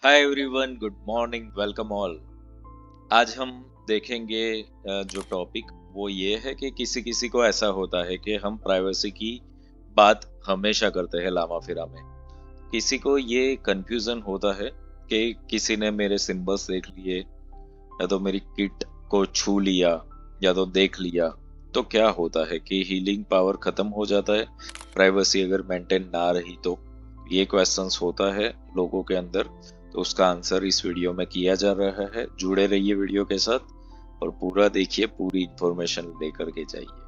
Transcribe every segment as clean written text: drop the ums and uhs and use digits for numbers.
Hi everyone, good morning, welcome all. आज हम देखेंगे जो टॉपिक वो ये है कि किसी किसी को ऐसा होता है कि हम प्राइवेसी की बात हमेशा करते हैं लामा फिरा में। किसी को ये कंफ्यूजन होता है कि किसी ने मेरे सिंबल्स देख लिए या तो मेरी किट को छू लिया या तो देख लिया तो क्या होता है कि हीलिंग पावर खत्म हो जाता है, प्राइवेसी अगर मेंटेन ना रही तो। ये क्वेश्चंस होता है लोगों के अंदर। तो उसका आंसर इस वीडियो में किया जा रहा है। जुड़े रहिए वीडियो के साथ और पूरा देखिए, पूरी इंफॉर्मेशन लेकर के जाइए।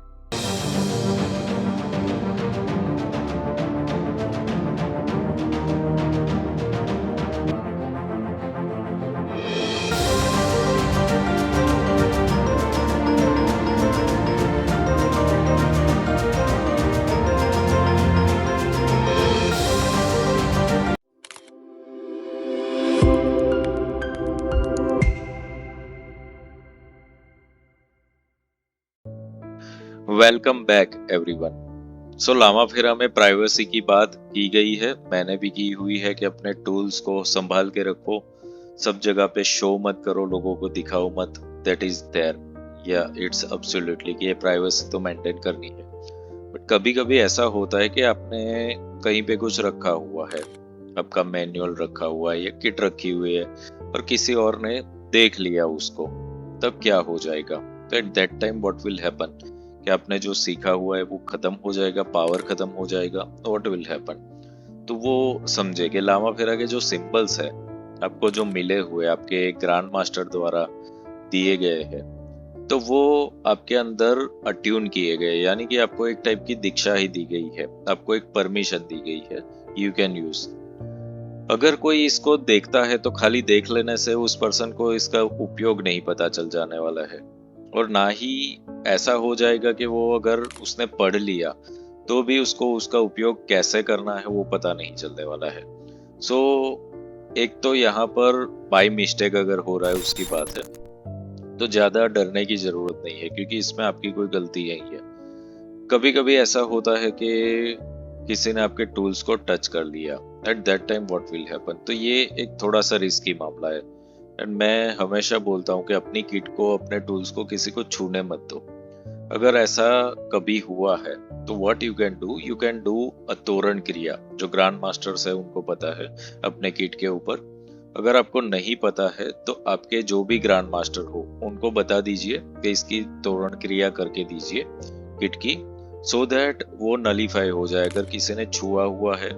Welcome back everyone. So Lama Fera में प्राइवेसी की बात की गई है, मैंने भी की हुई है कि अपने टूल्स को संभाल के रखो, सब जगह पे शो मत करो, लोगों को दिखाओ मत। दैट इज देयर या इट्स एब्सोल्युटली कि ये प्राइवेसी तो मेंटेन करनी है। बट कभी कभी ऐसा होता है कि आपने कहीं पे कुछ रखा हुआ है, आपका मैनुअल रखा हुआ है या किट रखी हुई है और किसी और ने देख लिया उसको, तब क्या हो जाएगा? तो at that time what will happen कि आपने जो सीखा हुआ है वो खत्म हो जाएगा, पावर खत्म हो जाएगा। What will happen? तो वो समझे कि लामा फेरा के जो सिंबल्स है आपको जो मिले हुए आपके ग्रैंड मास्टर द्वारा दिए गए हैं, तो वो आपके अंदर अट्यून किए गए, यानी कि आपको एक टाइप की दीक्षा ही दी गई है, आपको एक परमिशन दी गई है, यू कैन यूज। अगर कोई इसको देखता है तो खाली देख लेने से उस पर्सन को इसका उपयोग नहीं पता चल जाने वाला है, और ना ही ऐसा हो जाएगा कि वो अगर उसने पढ़ लिया तो भी उसको उसका उपयोग कैसे करना है वो पता नहीं चलने वाला है। सो एक तो यहाँ पर बाय मिस्टेक अगर हो रहा है उसकी बात है, तो ज्यादा डरने की जरूरत नहीं है क्योंकि इसमें आपकी कोई गलती नहीं है। कभी कभी ऐसा होता है कि किसी ने आपके टूल्स को टच कर लिया, at that time what will happen? तो ये एक थोड़ा सा रिस्की मामला है। एंड मैं हमेशा बोलता हूँ कि अपनी किट को, अपने टूल्स को किसी को छूने मत दो। अगर ऐसा कभी हुआ है तो what you can do a तोरण क्रिया। जो ग्रैंड मास्टर्स है उनको पता है अपने किट के ऊपर। अगर आपको नहीं पता है तो आपके जो भी ग्रैंड मास्टर हो उनको बता दीजिए कि इसकी तोरण क्रिया करके दीजिए किट की, सो दैट वो नलीफाई हो जाए। अगर किसी ने छुआ हुआ है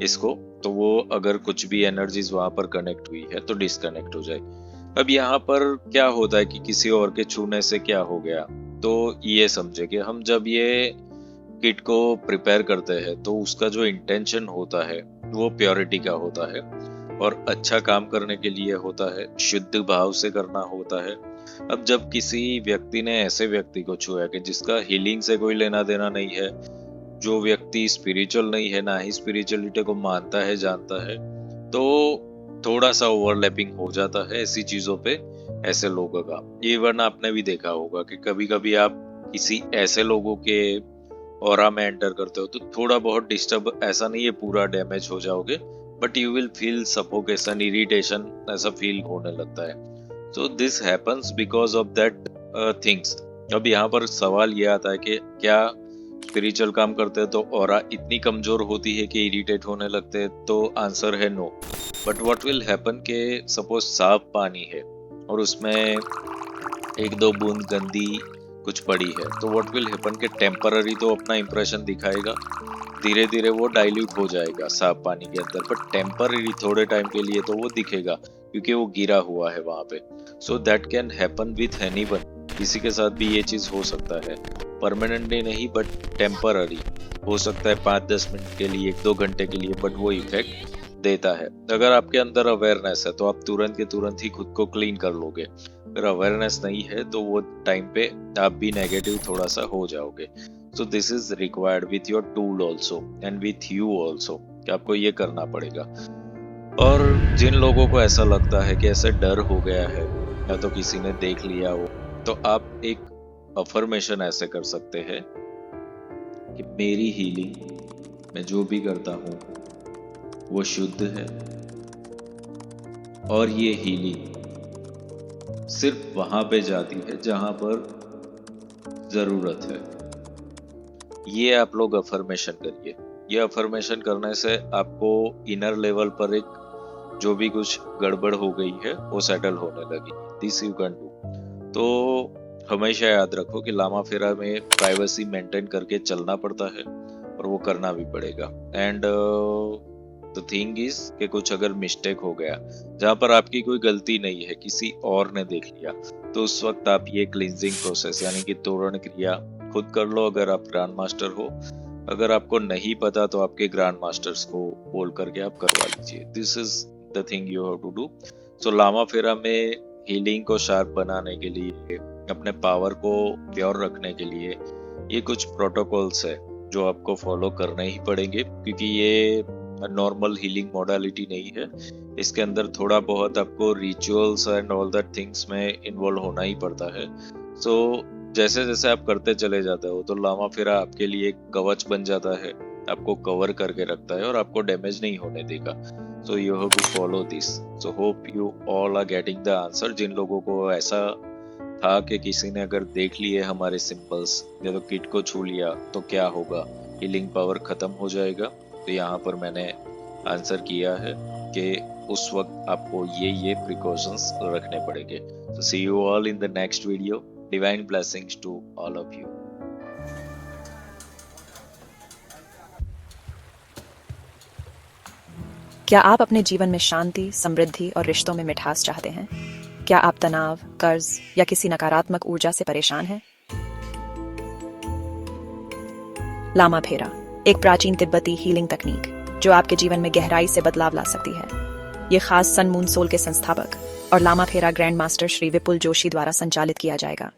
इसको तो वो, अगर कुछ भी एनर्जीज वहां पर कनेक्ट हुई है तो डिस्कनेक्ट हो जाए। अब यहाँ पर क्या होता है कि किसी और के छूने से क्या हो गया, तो ये समझे कि हम जब ये किट को प्रिपेयर करते हैं तो उसका जो इंटेंशन होता है वो प्योरिटी का होता है और अच्छा काम करने के लिए होता है, शुद्ध भाव से करना होता है। अब जब किसी व्यक्ति ने ऐसे व्यक्ति को छुआ कि जिसका हीलिंग से कोई लेना देना नहीं है, जो व्यक्ति स्पिरिचुअल नहीं है, ना ही स्पिरिचुअलिटी को मानता है, जानता है, तो थोड़ा सा ओवरलैपिंग हो जाता है ऐसी चीजों पे, ऐसे लोगों का। इवन आपने भी देखा होगा कि कभी कभी आप किसी ऐसे लोगों के ऑरा में एंटर करते हो तो थोड़ा बहुत डिस्टर्ब, ऐसा नहीं है पूरा डैमेज हो जाओगे, but you will feel suffocation, irritation ऐसा फील होने लगता है। So this happens because of that things. अब यहाँ पर सवाल ये आता है कि क्या स्पिरिचुअल काम करते हैं तो ऑरा इतनी कमजोर होती है कि इरिटेट होने लगते हैं? तो आंसर है no. But what will happen के सपोज साफ पानी है और उसमें एक दो बूंद गंदी कुछ पड़ी है, तो व्हाट विल हैपन के टेम्पररी तो अपना इंप्रेशन दिखाएगा, धीरे धीरे वो डाइल्यूट हो जाएगा साफ पानी के अंदर, बट टेम्पररी थोड़े टाइम के लिए तो वो दिखेगा क्योंकि वो गिरा हुआ है वहां पे। So that can happen with anyone. किसी के साथ भी ये चीज हो सकता है, परमानेंटली नहीं बट टेम्पररी हो सकता है, 5-10 मिनट के लिए, 1-2 घंटे के लिए, बट वो इफेक्ट देता है। अगर आपके अंदर अवेयरनेस है तो आप तुरंत के तुरंत ही खुद को क्लीन कर लोगे। अगर अवेयरनेस नहीं है तो वो टाइम पे आप भी नेगेटिव थोड़ा सा हो जाओगे। So this is required with your tool also and with you also, कि आपको ये करना पड़ेगा। और जिन लोगों को ऐसा लगता है कि ऐसे डर हो गया है या तो किसी ने देख लिया हो, तो आप एक अफर्मेशन ऐसे कर सकते हैं कि मेरी हीलिंग मैं जो भी करता हूँ वो शुद्ध है, और ये हीलिंग सिर्फ वहां पे जाती है जहां पर जरूरत है। ये आप लोग अफर्मेशन करिए। ये अफर्मेशन करने से आपको इनर लेवल पर एक जो भी कुछ गड़बड़ हो गई है वो सेटल होने लगी। This you can do. तो हमेशा याद रखो कि लामा फेरा में प्राइवेसी मेंटेन करके चलना पड़ता है और वो करना भी पड़ेगा। एंड द थिंग इज कि कुछ अगर मिस्टेक हो गया जहां पर आपकी कोई गलती नहीं है, किसी और ने देख लिया, तो उस वक्त आप ये क्लींजिंग प्रोसेस यानी कि तोरण क्रिया खुद कर लो अगर आप ग्रैंड मास्टर हो। अगर आपको नहीं पता तो आपके ग्रैंड मास्टर्स को बोल करके आप करवा लीजिए। This is the thing you have to do. So Lama Fera में हीलिंग को शार्प बनाने के लिए, अपने पावर को प्योर रखने के लिए ये कुछ प्रोटोकॉल्स है जो आपको फॉलो करने ही पड़ेंगे, क्योंकि ये नॉर्मल हीलिंग मॉडलिटी नहीं है। इसके अंदर थोड़ा बहुत आपको rituals and all that things में इन्वॉल्व होना ही पड़ता है। सो जैसे जैसे आप करते चले जाते हो तो लामा फेरा आपके लिए एक कवच बन जाता है, आपको कवर करके रखता है और आपको डैमेज नहीं होने देगा। So you have to follow this. So hope you all are getting the answer. जिन लोगों को ऐसा था कि किसी ने अगर देख लिए हमारे सिंबल्स या तो किट को छू लिया तो क्या होगा, हीलिंग पावर खत्म हो जाएगा, तो यहाँ पर मैंने आंसर किया है कि उस वक्त आपको ये प्रिकॉशंस रखने पड़ेंगे। So see you all in the next video. Divine blessings to all of you. क्या आप अपने जीवन में शांति, समृद्धि और रिश्तों में मिठास चाहते हैं? क्या आप तनाव, कर्ज या किसी नकारात्मक ऊर्जा से परेशान हैं? लामा फेरा एक प्राचीन तिब्बती हीलिंग तकनीक जो आपके जीवन में गहराई से बदलाव ला सकती है। ये खास सन मून सोल के संस्थापक और लामा फेरा ग्रैंड मास्टर श्री विपुल जोशी द्वारा संचालित किया जाएगा।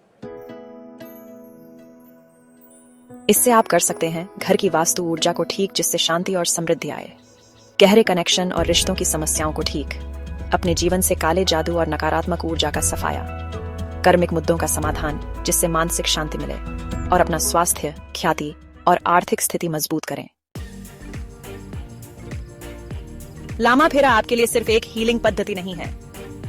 इससे आप कर सकते हैं घर की वास्तु ऊर्जा को ठीक, जिससे शांति और समृद्धि आए, गहरे कनेक्शन और रिश्तों की समस्याओं को ठीक, अपने जीवन से काले जादू और नकारात्मक ऊर्जा का सफाया, कर्मिक मुद्दों का समाधान जिससे मानसिक शांति मिले, और अपना स्वास्थ्य, ख्याति और आर्थिक स्थिति मजबूत करें। लामा फेरा आपके लिए सिर्फ एक हीलिंग पद्धति नहीं है,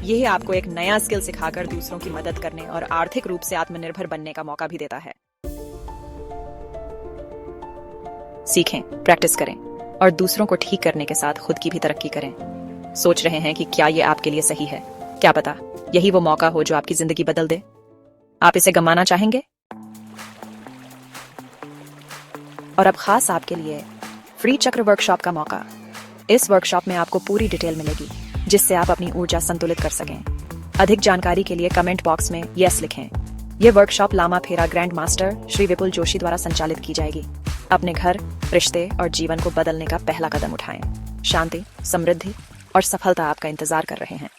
यह आपको एक नया स्किल सिखाकर दूसरों की मदद करने और आर्थिक रूप से आत्मनिर्भर बनने का मौका भी देता है। सीखें, प्रैक्टिस करें और दूसरों को ठीक करने के साथ खुद की भी तरक्की करें। सोच रहे हैं कि क्या ये आपके लिए सही है? क्या पता यही वो मौका हो जो आपकी जिंदगी बदल दे। आप इसे गंवाना चाहेंगे? और अब खास आपके लिए फ्री चक्र वर्कशॉप का मौका। इस वर्कशॉप में आपको पूरी डिटेल मिलेगी जिससे आप अपनी ऊर्जा संतुलित कर सकें। अधिक जानकारी के लिए कमेंट बॉक्स में यस लिखें। यह वर्कशॉप लामा फेरा ग्रैंड मास्टर श्री विपुल जोशी द्वारा संचालित की जाएगी। अपने घर, रिश्ते और जीवन को बदलने का पहला कदम उठाएं। शांति, समृद्धि और सफलता आपका इंतजार कर रहे हैं।